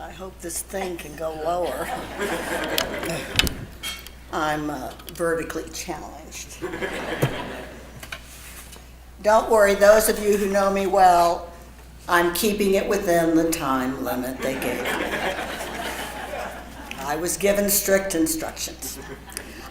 I hope this thing can go lower. I'm vertically challenged. Don't worry, those of you who know me well, I'm keeping it within the time limit they gave me. I was given strict instructions.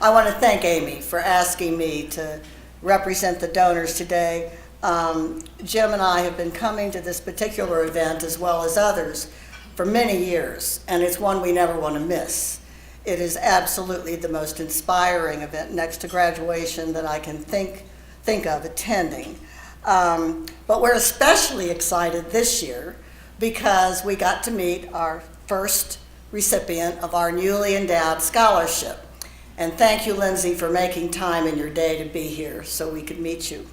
I want to thank Amy for asking me to represent the donors today. Jim and I have been coming to this particular event, as well as others, for many years, and it's one we never want to miss. It is absolutely the most inspiring event next to graduation that I can think of attending. But we're especially excited this year because we got to meet our first recipient of our newly endowed scholarship. And thank you, Lindsay, for making time in your day to be here so we could meet you.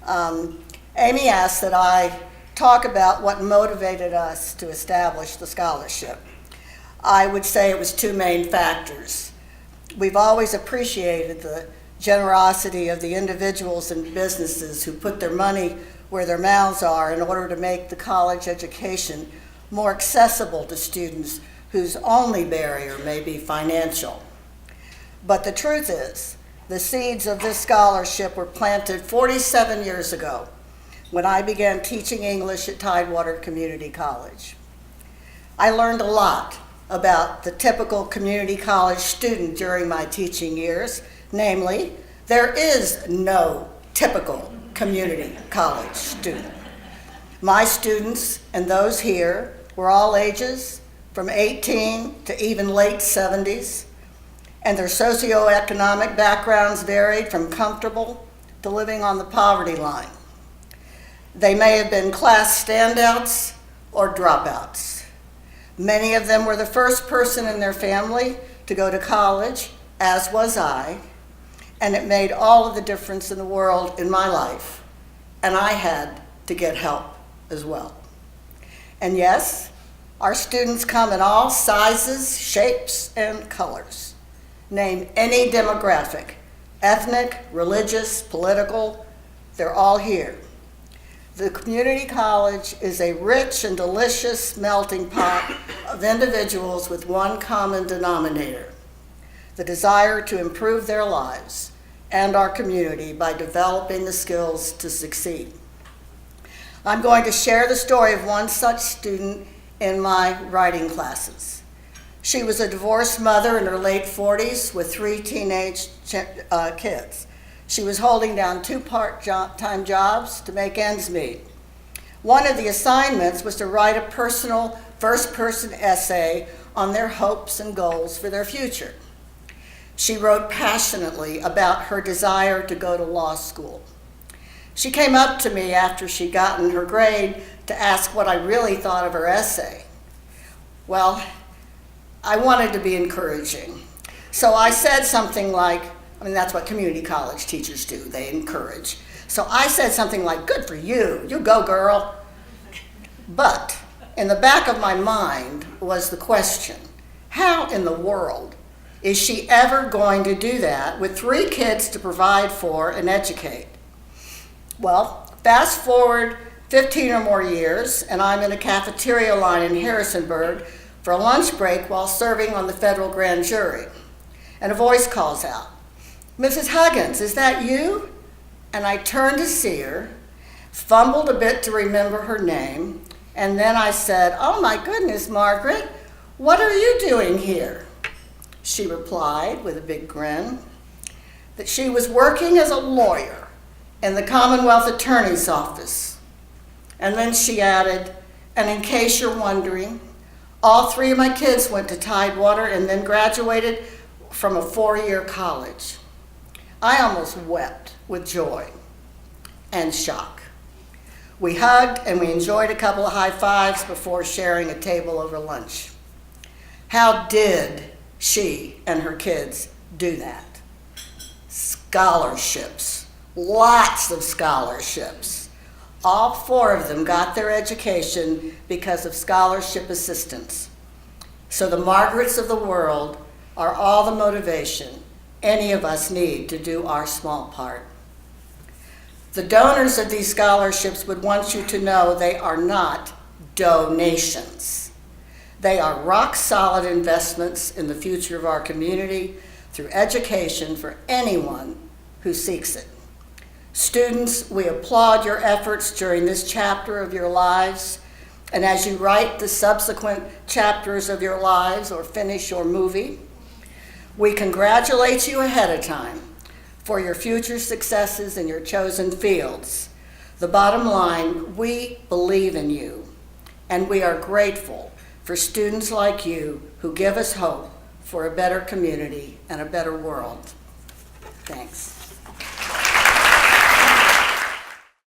Amy asked that I talk about what motivated us to establish the scholarship. I would say it was two main factors. We've always appreciated the generosity of the individuals and businesses who put their money where their mouths are in order to make the college education more accessible to students whose only barrier may be financial. But the truth is, the seeds of this scholarship were planted 47 years ago when I began teaching English at Tidewater Community College. I learned a lot about the typical community college student during my teaching years. Namely, there is no typical community college student. My students and those here were all ages from 18 to even late 70s, and their socioeconomic backgrounds varied from comfortable to living on the poverty line. They may have been class standouts or dropouts. Many of them were the first person in their family to go to college, as was I, and it made all of the difference in the world in my life, and I had to get help as well. And yes, our students come in all sizes, shapes, and colors. Name any demographic, ethnic, religious, political, they're all here. The community college is a rich and delicious melting pot of individuals with one common denominator: the desire to improve their lives and our community by developing the skills to succeed. I'm going to share the story of one such student in my writing classes. She was a divorced mother in her late 40s with 3 teenage kids. She was holding down 2 part-time jobs to make ends meet. One of the assignments was to write a personal first-person essay on their hopes and goals for their future. She wrote passionately about her desire to go to law school. She came up to me after she'd gotten her grade to ask what I really thought of her essay. Well, I wanted to be encouraging. So I said something like, that's what community college teachers do, they encourage. So I said something like, "Good for you, you go girl." But in the back of my mind was the question, how in the world is she ever going to do that with 3 kids to provide for and educate? Well, fast forward 15 or more years, and I'm in a cafeteria line in Harrisonburg for a lunch break while serving on the federal grand jury. And a voice calls out, "Mrs. Huggins, is that you?" And I turned to see her, fumbled a bit to remember her name, and then I said, "Oh my goodness, Margaret, what are you doing here?" She replied with a big grin that she was working as a lawyer in the Commonwealth Attorney's Office. And then she added, "And in case you're wondering, all 3 of my kids went to Tidewater and then graduated from a 4-year college." I almost wept with joy and shock. We hugged and we enjoyed a couple of high fives before sharing a table over lunch. How did she and her kids do that? Scholarships, lots of scholarships. All 4 of them got their education because of scholarship assistance. So the Margarets of the world are all the motivation any of us need to do our small part. The donors of these scholarships would want you to know they are not donations. They are rock-solid investments in the future of our community through education for anyone who seeks it. Students, we applaud your efforts during this chapter of your lives, and as you write the subsequent chapters of your lives or finish your movie, we congratulate you ahead of time for your future successes in your chosen fields. The bottom line, we believe in you, and we are grateful for students like you who give us hope for a better community and a better world. Thanks.